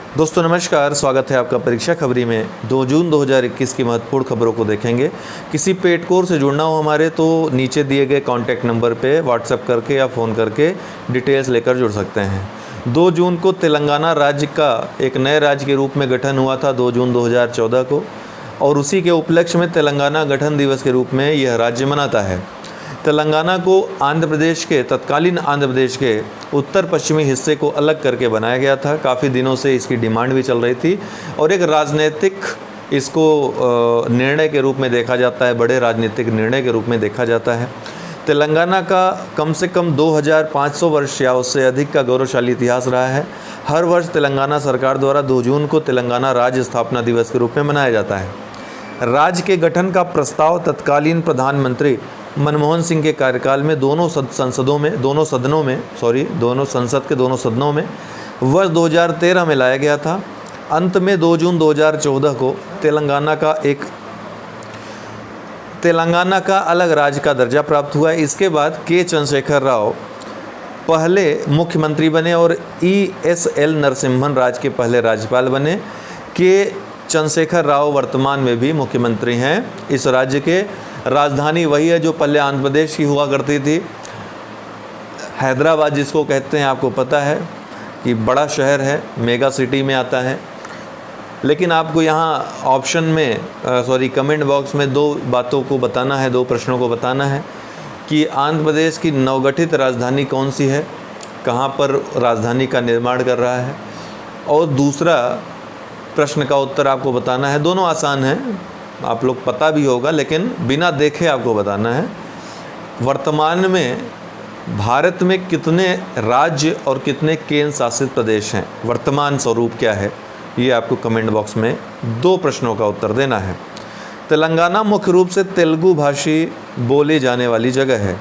दोस्तों नमस्कार, स्वागत है आपका परीक्षा खबरी में। 2 जून 2021 की महत्वपूर्ण खबरों को देखेंगे। किसी पेड कोर्स से जुड़ना हो हमारे तो नीचे दिए गए कॉन्टैक्ट नंबर पे व्हाट्सएप करके या फ़ोन करके डिटेल्स लेकर जुड़ सकते हैं। 2 जून को तेलंगाना राज्य का एक नए राज्य के रूप में गठन हुआ था 2 जून 2014 को, और उसी के उपलक्ष्य में तेलंगाना गठन दिवस के रूप में यह राज्य मनाता है। तेलंगाना को तत्कालीन आंध्र प्रदेश के उत्तर पश्चिमी हिस्से को अलग करके बनाया गया था। काफ़ी दिनों से इसकी डिमांड भी चल रही थी और एक राजनीतिक इसको निर्णय के रूप में देखा जाता है, बड़े राजनीतिक निर्णय के रूप में देखा जाता है। तेलंगाना का कम से कम 2500 वर्ष या उससे अधिक का गौरवशाली इतिहास रहा है। हर वर्ष तेलंगाना सरकार द्वारा 2 जून को तेलंगाना राज्य स्थापना दिवस के रूप में मनाया जाता है। राज्य के गठन का प्रस्ताव तत्कालीन प्रधानमंत्री मनमोहन सिंह के कार्यकाल में दोनों संसद के दोनों सदनों में वर्ष 2013 में लाया गया था। अंत में 2 जून 2014 को तेलंगाना का अलग राज्य का दर्जा प्राप्त हुआ। इसके बाद के चंद्रशेखर राव पहले मुख्यमंत्री बने और ESL नरसिम्हन राज्य के पहले राज्यपाल बने। के चंद्रशेखर राव वर्तमान में भी मुख्यमंत्री हैं इस राज्य के। राजधानी वही है जो पहले आंध्र प्रदेश की हुआ करती थी, हैदराबाद जिसको कहते हैं। आपको पता है कि बड़ा शहर है, मेगा सिटी में आता है। लेकिन आपको यहाँ ऑप्शन में कमेंट बॉक्स में 2 बातों को बताना है, 2 प्रश्नों को बताना है कि आंध्र प्रदेश की नवगठित राजधानी कौन सी है, कहाँ पर राजधानी का निर्माण कर रहा है, और दूसरा प्रश्न का उत्तर आपको बताना है। दोनों आसान हैं, आप लोग पता भी होगा, लेकिन बिना देखे आपको बताना है। वर्तमान में भारत में कितने राज्य और कितने केंद्र शासित प्रदेश हैं, वर्तमान स्वरूप क्या है, ये आपको कमेंट बॉक्स में 2 प्रश्नों का उत्तर देना है। तेलंगाना मुख्य रूप से तेलुगु भाषी बोली जाने वाली जगह है।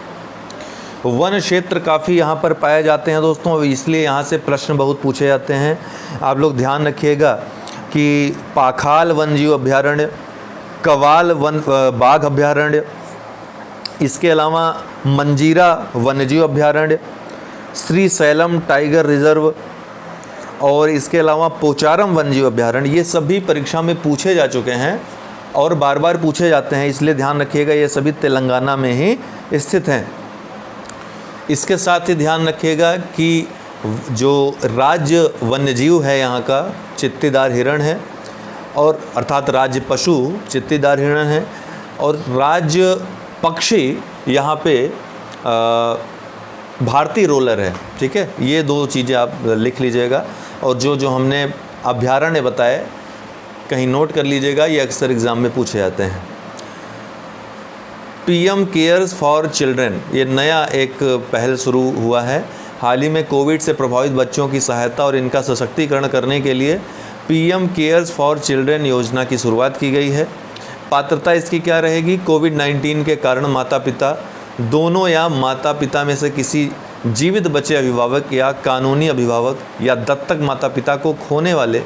वन क्षेत्र काफ़ी यहाँ पर पाए जाते हैं दोस्तों, इसलिए यहाँ से प्रश्न बहुत पूछे जाते हैं। आप लोग ध्यान रखिएगा कि पाखाल वन्यजीव अभ्यारण्य, कवाल बाघ अभ्यारण्य, इसके अलावा मंजीरा वन्यजीव अभ्यारण्य, श्री सैलम टाइगर रिजर्व, और इसके अलावा पोचारम वन्यजीव अभ्यारण्य, ये सभी परीक्षा में पूछे जा चुके हैं और बार बार पूछे जाते हैं, इसलिए ध्यान रखिएगा ये सभी तेलंगाना में ही स्थित हैं। इसके साथ ही ध्यान रखिएगा कि जो राज्य वन्यजीव है यहाँ का चित्तीदार हिरण है, और अर्थात राज्य पशु चित्तीदार हिरण है, और राज्य पक्षी यहाँ पे भारतीय रोलर है। ठीक है, ये 2 चीज़ें आप लिख लीजिएगा, और जो हमने अभ्यारण्य बताए कहीं नोट कर लीजिएगा, ये अक्सर एग्ज़ाम में पूछे जाते हैं। PM केयर्स फॉर चिल्ड्रन, ये नया एक पहल शुरू हुआ है। हाल ही में कोविड से प्रभावित बच्चों की सहायता और इनका सशक्तिकरण करने के लिए PM केयर्स फॉर चिल्ड्रन योजना की शुरुआत की गई है। पात्रता इसकी क्या रहेगी? कोविड-19 के कारण माता पिता दोनों या माता पिता में से किसी जीवित बचे अभिभावक या कानूनी अभिभावक या दत्तक माता पिता को खोने वाले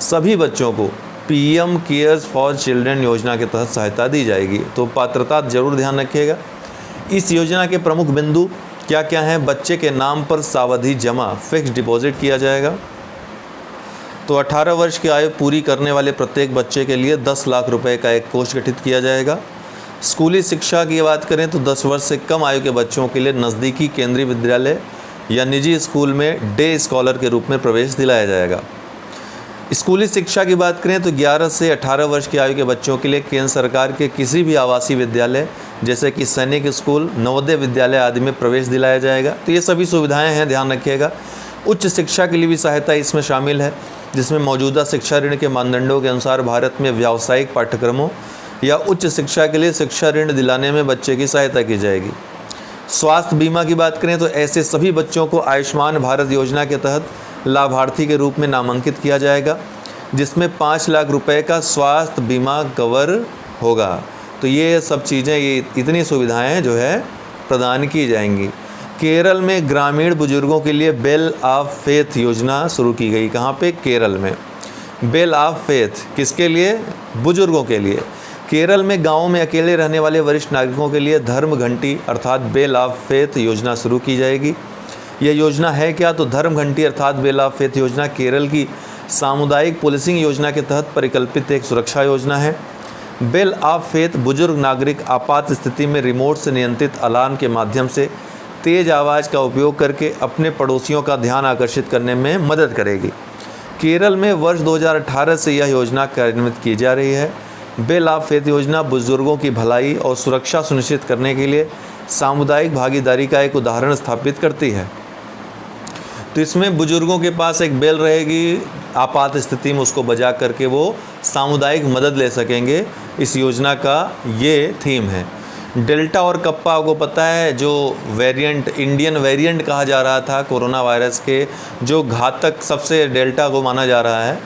सभी बच्चों को PM केयर्स फॉर चिल्ड्रन योजना के तहत सहायता दी जाएगी। तो पात्रता जरूर ध्यान रखिएगा। इस योजना के प्रमुख बिंदु क्या क्या हैं? बच्चे के नाम पर सावधि जमा फिक्स डिपॉजिट किया जाएगा। तो 18 वर्ष की आयु पूरी करने वाले प्रत्येक बच्चे के लिए 10 लाख रुपए का एक कोष गठित किया जाएगा। स्कूली शिक्षा की बात करें तो 10 वर्ष से कम आयु के बच्चों के लिए नज़दीकी केंद्रीय विद्यालय या निजी स्कूल में डे स्कॉलर के रूप में प्रवेश दिलाया जाएगा। स्कूली शिक्षा की बात करें तो 11 से 18 वर्ष की आयु के बच्चों के लिए केंद्र सरकार के किसी भी आवासीय विद्यालय जैसे कि सैनिक स्कूल, नवोदय विद्यालय आदि में प्रवेश दिलाया जाएगा। तो ये सभी सुविधाएँ हैं, ध्यान रखिएगा। उच्च शिक्षा के लिए भी सहायता इसमें शामिल है, जिसमें मौजूदा शिक्षा ऋण के मानदंडों के अनुसार भारत में व्यावसायिक पाठ्यक्रमों या उच्च शिक्षा के लिए शिक्षा ऋण दिलाने में बच्चे की सहायता की जाएगी। स्वास्थ्य बीमा की बात करें तो ऐसे सभी बच्चों को आयुष्मान भारत योजना के तहत लाभार्थी के रूप में नामांकित किया जाएगा, जिसमें 5 लाख रुपए का स्वास्थ्य बीमा कवर होगा। तो ये सब चीज़ें, ये इतनी सुविधाएँ जो है प्रदान की जाएंगी। केरल में ग्रामीण बुजुर्गों के लिए बेल ऑफ फेथ योजना शुरू की गई। कहाँ पे? केरल में। बेल ऑफ फेथ किसके लिए? बुजुर्गों के लिए। केरल में गाँवों में अकेले रहने वाले वरिष्ठ नागरिकों के लिए धर्म घंटी अर्थात बेल ऑफ फेथ योजना शुरू की जाएगी। यह योजना है क्या? तो धर्म घंटी अर्थात बेल ऑफ फेथ योजना केरल की सामुदायिक पुलिसिंग योजना के तहत परिकल्पित एक सुरक्षा योजना है। बेल ऑफ फेथ बुजुर्ग नागरिक आपात स्थिति में रिमोट से नियंत्रित अलार्म के माध्यम से तेज़ आवाज़ का उपयोग करके अपने पड़ोसियों का ध्यान आकर्षित करने में मदद करेगी। केरल में वर्ष 2018 से यह योजना कार्यान्वित की जा रही है। बेल ऑफ फेथ योजना बुजुर्गों की भलाई और सुरक्षा सुनिश्चित करने के लिए सामुदायिक भागीदारी का एक उदाहरण स्थापित करती है। तो इसमें बुजुर्गों के पास एक बेल रहेगी, आपात स्थिति में उसको बजा करके वो सामुदायिक मदद ले सकेंगे। इस योजना का ये थीम है। डेल्टा और कप्पा को पता है, जो वेरिएंट इंडियन वेरिएंट कहा जा रहा था कोरोना वायरस के, जो घातक सबसे डेल्टा को माना जा रहा है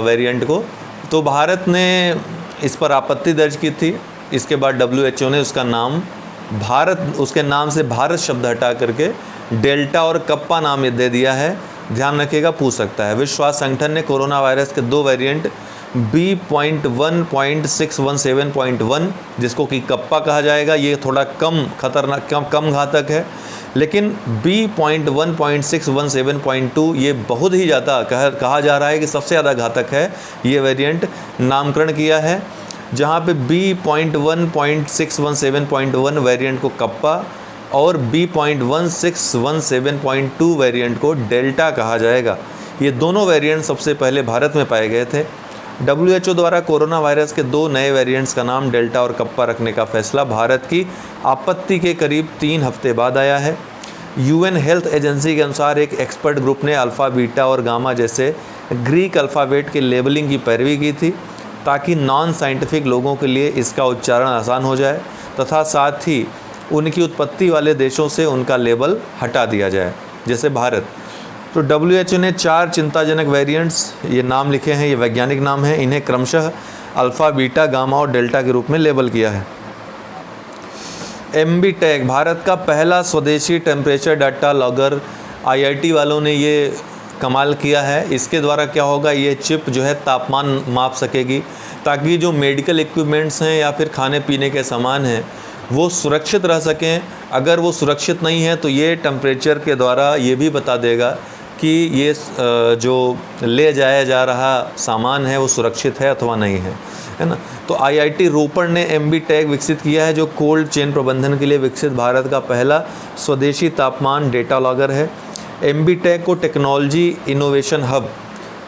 वेरिएंट को, तो भारत ने इस पर आपत्ति दर्ज की थी। इसके बाद WHO ने उसका नाम उसके नाम से भारत शब्द हटा करके डेल्टा और कप्पा नाम दे दिया है। ध्यान रखिएगा, पूछ सकता है। विश्व स्वास्थ्य संगठन ने कोरोना वायरस के 2 वेरिएंट B.1.617.1 जिसको कि कप्पा कहा जाएगा, ये थोड़ा कम खतरनाक कम घातक है, लेकिन B.1.617.2 ये बहुत ही ज़्यादा कहा जा रहा है कि सबसे ज़्यादा घातक है। ये वेरिएंट नामकरण किया है, जहाँ पे B.1.617.1 वेरिएंट को कप्पा और B.1.617.2 वेरिएंट को डेल्टा कहा जाएगा। ये दोनों वेरिएंट सबसे पहले भारत में पाए गए थे। WHO द्वारा कोरोना वायरस के 2 नए वेरिएंट्स का नाम डेल्टा और कप्पा रखने का फैसला भारत की आपत्ति के करीब 3 हफ्ते बाद आया है। UN हेल्थ एजेंसी के अनुसार एक एक्सपर्ट ग्रुप ने अल्फ़ा, बीटा और गामा जैसे ग्रीक अल्फ़ाबेट के लेबलिंग की पैरवी की थी, ताकि नॉन साइंटिफिक लोगों के लिए इसका उच्चारण आसान हो जाए तथा साथ ही उनकी उत्पत्ति वाले देशों से उनका लेबल हटा दिया जाए, जैसे भारत। तो WHO ने 4 चिंताजनक वेरिएंट्स ये नाम लिखे हैं, ये वैज्ञानिक नाम हैं। इन्हें क्रमशः अल्फ़ा, बीटा, गामा और डेल्टा के रूप में लेबल किया है। MBTEC भारत का पहला स्वदेशी टेम्परेचर डाटा लॉगर, IIT वालों ने ये कमाल किया है। इसके द्वारा क्या होगा, ये चिप जो है तापमान माप सकेगी, ताकि जो मेडिकल इक्विपमेंट्स हैं या फिर खाने पीने के सामान हैं वो सुरक्षित रह सकें। अगर वो सुरक्षित नहीं है तो ये टेम्परेचर के द्वारा ये भी बता देगा कि ये जो ले जाया जा रहा सामान है वो सुरक्षित है अथवा नहीं है ना। तो IIT रोपड़ ने MBTEC विकसित किया है, जो कोल्ड चेन प्रबंधन के लिए विकसित भारत का पहला स्वदेशी तापमान डेटा लॉगर है। MBTEC को technology innovation hub,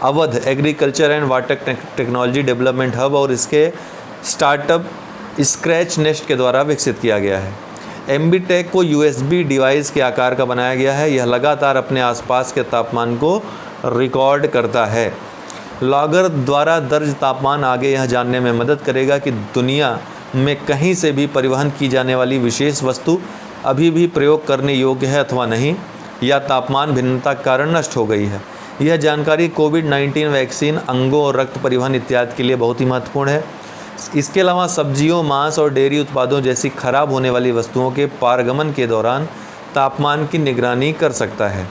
Awadh agriculture and water technology development hub और इसके स्टार्टअप स्क्रैच नेस्ट के द्वारा विकसित किया गया है। MBTEC को USB डिवाइस के आकार का बनाया गया है। यह लगातार अपने आसपास के तापमान को रिकॉर्ड करता है। लॉगर द्वारा दर्ज तापमान आगे यह जानने में मदद करेगा कि दुनिया में कहीं से भी परिवहन की जाने वाली विशेष वस्तु अभी भी प्रयोग करने योग्य है अथवा नहीं, या तापमान भिन्नता के कारण नष्ट हो गई है। यह जानकारी कोविड-19 वैक्सीन, अंगों और रक्त परिवहन इत्यादि के लिए बहुत ही महत्वपूर्ण है। इसके अलावा सब्जियों, मांस और डेयरी उत्पादों जैसी खराब होने वाली वस्तुओं के पारगमन के दौरान तापमान की निगरानी कर सकता है।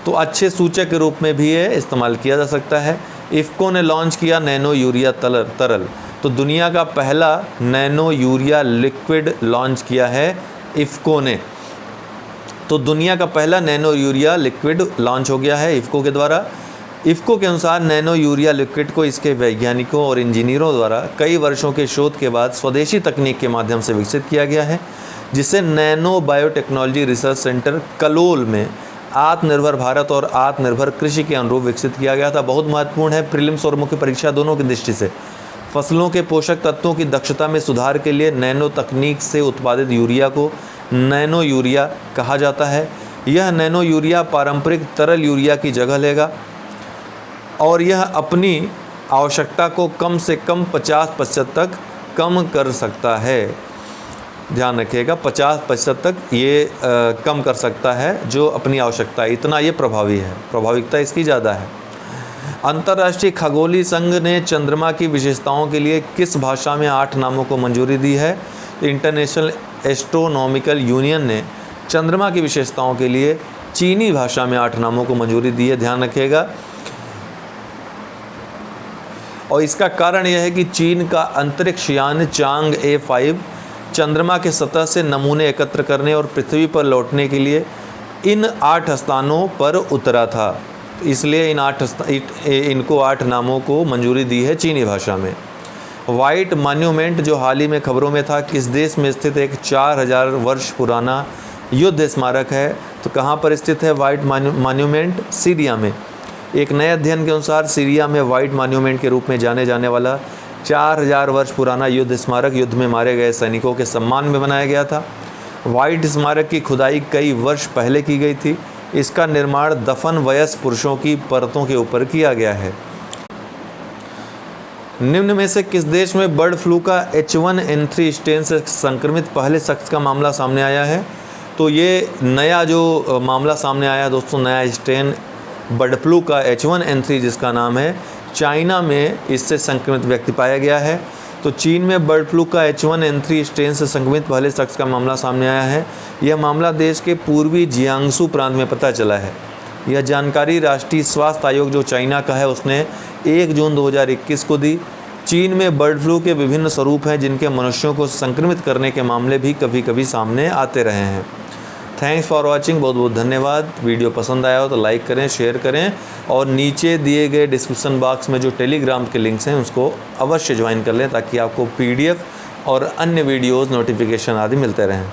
तो अच्छे सूचक के रूप में भी ये इस्तेमाल किया जा सकता है। इफ़को ने लॉन्च किया नैनो यूरिया तरल। तो दुनिया का पहला नैनो यूरिया लिक्विड लॉन्च किया है इफ़को ने। तो दुनिया का पहला नैनो यूरिया लिक्विड लॉन्च हो गया है इफ़को के द्वारा। इफ़को के अनुसार नैनो यूरिया लिक्विड को इसके वैज्ञानिकों और इंजीनियरों द्वारा कई वर्षों के शोध के बाद स्वदेशी तकनीक के माध्यम से विकसित किया गया है, जिसे nano biotechnology research centre Kalol में आत्मनिर्भर भारत और आत्मनिर्भर कृषि के अनुरूप विकसित किया गया था। बहुत महत्वपूर्ण है प्रीलिम्स और मुख्य परीक्षा दोनों की दृष्टि से। फसलों के पोषक तत्वों की दक्षता में सुधार के लिए नैनो तकनीक से उत्पादित यूरिया को नैनो यूरिया कहा जाता है। यह नैनो यूरिया पारंपरिक तरल यूरिया की जगह लेगा और यह अपनी आवश्यकता को कम से कम 50% तक कम कर सकता है। ध्यान रखिएगा, 50% तक ये कम कर सकता है जो अपनी आवश्यकता है, इतना ये प्रभावी है, प्रभाविकता इसकी ज़्यादा है। अंतर्राष्ट्रीय खगोलीय संघ ने चंद्रमा की विशेषताओं के लिए किस भाषा में 8 नामों को मंजूरी दी है? इंटरनेशनल एस्ट्रोनॉमिकल यूनियन ने चंद्रमा की विशेषताओं के लिए चीनी भाषा में 8 नामों को मंजूरी दी है। ध्यान रखिएगा, और इसका कारण यह है कि चीन का अंतरिक्ष यान चांग A5 चंद्रमा के सतह से नमूने एकत्र करने और पृथ्वी पर लौटने के लिए इन 8 स्थानों पर उतरा था। इसलिए इनको 8 नामों को मंजूरी दी है चीनी भाषा में। वाइट मॉन्यूमेंट जो हाल ही में खबरों में था, किस देश में स्थित एक 4000 वर्ष पुराना युद्ध स्मारक है? तो कहाँ पर स्थित है वाइट मॉन्यूमेंट? सीरिया में। एक नए अध्ययन के अनुसार सीरिया में वाइट मॉन्यूमेंट के रूप में जाने जाने वाला 4000 वर्ष पुराना युद्ध स्मारक युद्ध में मारे गए सैनिकों के सम्मान में बनाया गया था। वाइट स्मारक की खुदाई कई वर्ष पहले की गई थी। इसका निर्माण दफन वयस्क पुरुषों की परतों के ऊपर किया गया है। निम्न में से किस देश में बर्ड फ्लू का H1N3 स्ट्रेन से संक्रमित पहले शख्स का मामला सामने आया है? तो ये नया जो मामला सामने आया दोस्तों, नया स्ट्रेन बर्ड फ्लू का H1N3 जिसका नाम है, चाइना में इससे संक्रमित व्यक्ति पाया गया है। तो चीन में बर्ड फ्लू का H1N3 स्ट्रेन से संक्रमित पहले शख्स का मामला सामने आया है। यह मामला देश के पूर्वी जियांगसू प्रांत में पता चला है। यह जानकारी राष्ट्रीय स्वास्थ्य आयोग जो चाइना का है उसने 1 जून 2021 को दी। चीन में बर्ड फ्लू के विभिन्न स्वरूप हैं जिनके मनुष्यों को संक्रमित करने के मामले भी कभी कभी सामने आते रहे हैं। थैंक्स फॉर वॉचिंग, बहुत बहुत धन्यवाद। वीडियो पसंद आया हो तो लाइक करें, शेयर करें और नीचे दिए गए डिस्क्रिप्शन बॉक्स में जो टेलीग्राम के लिंक्स हैं उसको अवश्य ज्वाइन कर लें ताकि आपको PDF और अन्य वीडियोज़ नोटिफिकेशन आदि मिलते रहें।